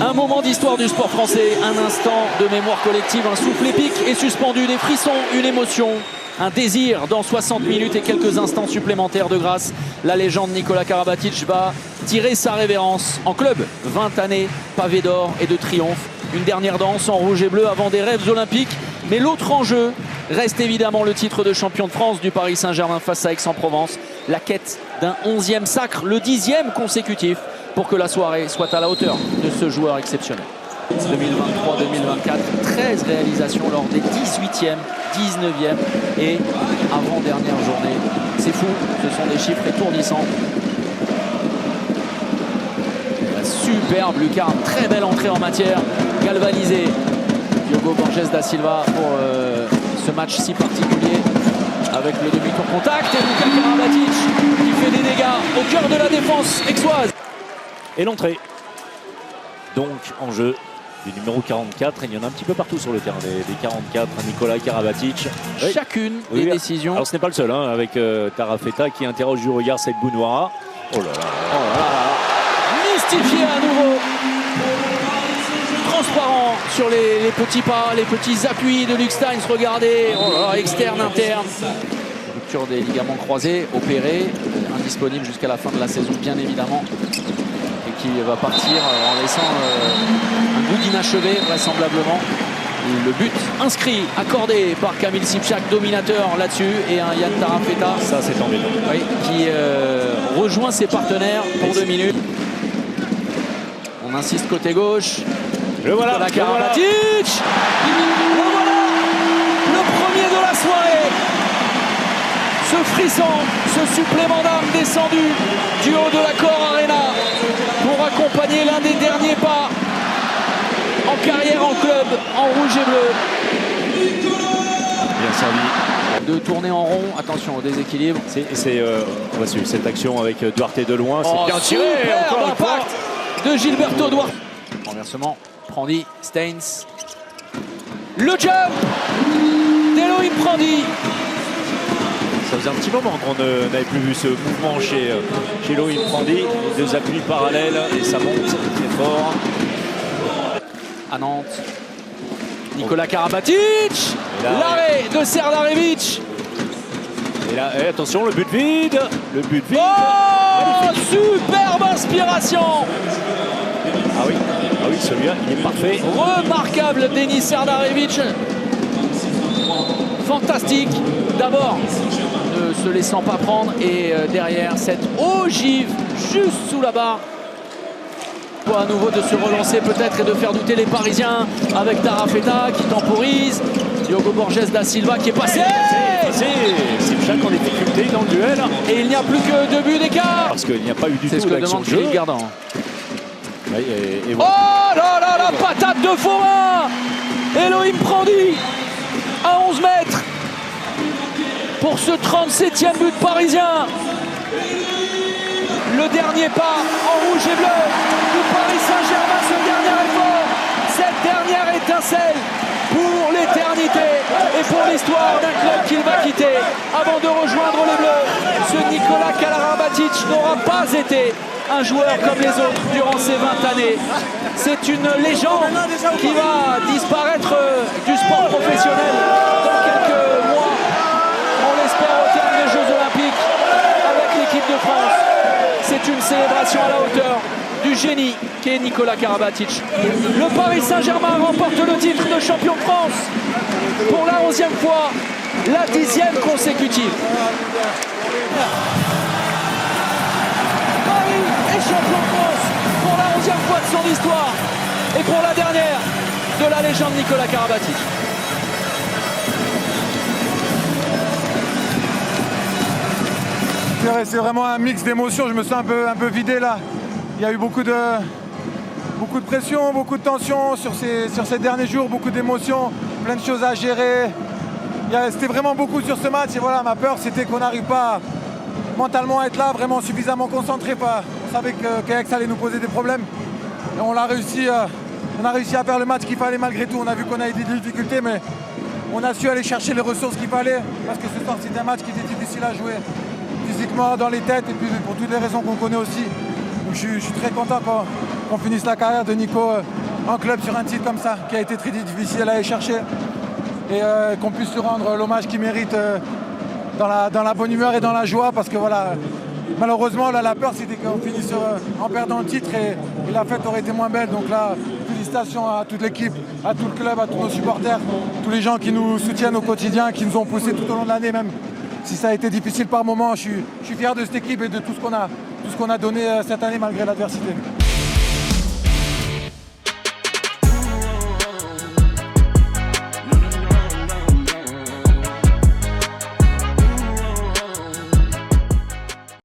Un moment d'histoire du sport français, un instant de mémoire collective, un souffle épique et suspendu, des frissons, une émotion, un désir dans 60 minutes et quelques instants supplémentaires de grâce. La légende Nikola Karabatic va tirer sa révérence en club. 20 années pavées d'or et de triomphe. Une dernière danse en rouge et bleu avant des rêves olympiques. Mais l'autre enjeu reste évidemment le titre de champion de France du Paris Saint-Germain face à Aix-en-Provence. La quête d'un 11e sacre, le 10e consécutif, pour que la soirée soit à la hauteur de ce joueur exceptionnel. 2023-2024, 13 réalisations lors des 18e, 19e et avant-dernière journée. C'est fou, ce sont des chiffres étourdissants. La superbe lucarne, très belle entrée en matière, galvanisée. Diogo Borges da Silva pour ce match si particulier avec le demi-tour contact et Luka Karabatic qui fait des dégâts au cœur de la défense aixoise. Et l'entrée donc en jeu du numéro 44, et il y en a un petit peu partout sur le terrain, des 44, Nikola Karabatic. Chacune des décisions. Alors ce n'est pas le seul, hein, avec Tarafeta qui interroge du regard cette Bounoira. Oh là là, oh là là. Mystifié à nouveau. Transparent sur les petits pas, les petits appuis de Luc Steins. Regardez, oh là, externe, interne. Rupture des ligaments croisés, opéré, indisponible jusqu'à la fin de la saison, bien évidemment. Et qui va partir en laissant un goût d'inachevé, vraisemblablement. Le but inscrit, accordé par Kamil Sipchak, dominateur là-dessus, et un Yann Tarafeta. Ça, c'est embêtant. Oui, qui rejoint ses partenaires pour 2 minutes. On insiste côté gauche. Le voilà, la Karabatic. Le voilà, le premier de la soirée. Ce frisson, ce supplément d'âme descendu du haut de la Cor Arena pour accompagner l'un des derniers pas en carrière en club, en rouge et bleu. Bien servi. De tourner en rond, attention au déséquilibre. On va suivre cette action avec Duarte de loin. C'est bien tiré, encore une fois. De Gilberto Duarte. Renversement, Prandi, Steins. Le jump d'Elohim Prandi. Ça faisait un petit moment qu'on n'avait plus vu ce mouvement chez Elohim Prandi. Les 2 appuis parallèles et ça monte très fort. À Nantes, Nikola Karabatic. L'arrêt de Serdarevic. Et là, attention, le but vide. Le but vide. Oh, superbe inspiration. Ah oui, celui-là, il est parfait. Remarquable Denis Serdarevic. Fantastique. D'abord, ne se laissant pas prendre. Et derrière, cette ogive juste sous la barre. Pour à nouveau de se relancer peut-être et de faire douter les Parisiens avec Tarafeta qui temporise. Diogo Borges da Silva qui est passé. C'est chaque en difficulté dans le duel. Et il n'y a plus que 2 buts d'écart. Parce qu'il n'y a pas eu du tout d'action de jeu. C'est ce que demande Philippe Gardin. Et voilà. Oh là là, la patate de forain. Elohim Prandi à 11 mètres pour ce 37e but parisien. Le dernier pas en rouge et bleu du Paris Saint-Germain, ce dernier effort, cette dernière étincelle pour l'éternité et pour l'histoire d'un club qu'il va quitter avant de rejoindre les Bleus. Ce Nikola Karabatic n'aura pas été un joueur comme les autres durant ces 20 années. C'est une légende qui va disparaître du sport professionnel dans quelques mois. On l'espère au terme des Jeux Olympiques avec l'équipe de France. C'est une célébration à la hauteur du génie qu'est Nikola Karabatic. Le Paris Saint-Germain remporte le titre de champion de France pour la 11e fois, la 10e consécutive. Paris est champion de France pour la 11e fois de son histoire et pour la dernière de la légende Nikola Karabatic. C'est vraiment un mix d'émotions, je me sens un peu vidé là. Il y a eu beaucoup de pression, beaucoup de tension sur ces derniers jours, beaucoup d'émotions, plein de choses à gérer. C'était vraiment beaucoup sur ce match et voilà, ma peur c'était qu'on n'arrive pas mentalement à être là, vraiment suffisamment concentré. On savait qu'Aix allait nous poser des problèmes et on a réussi à faire le match qu'il fallait malgré tout. On a vu qu'on a eu des difficultés mais on a su aller chercher les ressources qu'il fallait parce que ce soir c'était un match qui était difficile à jouer physiquement, dans les têtes et puis pour toutes les raisons qu'on connaît aussi. Donc je suis très content qu'on finisse la carrière de Nico en club sur un titre comme ça, qui a été très difficile à aller chercher. Et qu'on puisse lui rendre l'hommage qu'il mérite dans la bonne humeur et dans la joie, parce que voilà, malheureusement là, la peur c'était qu'on finisse en perdant le titre et la fête aurait été moins belle. Donc là, félicitations à toute l'équipe, à tout le club, à tous nos supporters, tous les gens qui nous soutiennent au quotidien, qui nous ont poussés tout au long de l'année, même si ça a été difficile par moments. Je suis fier de cette équipe et de tout ce qu'on a donné cette année malgré l'adversité.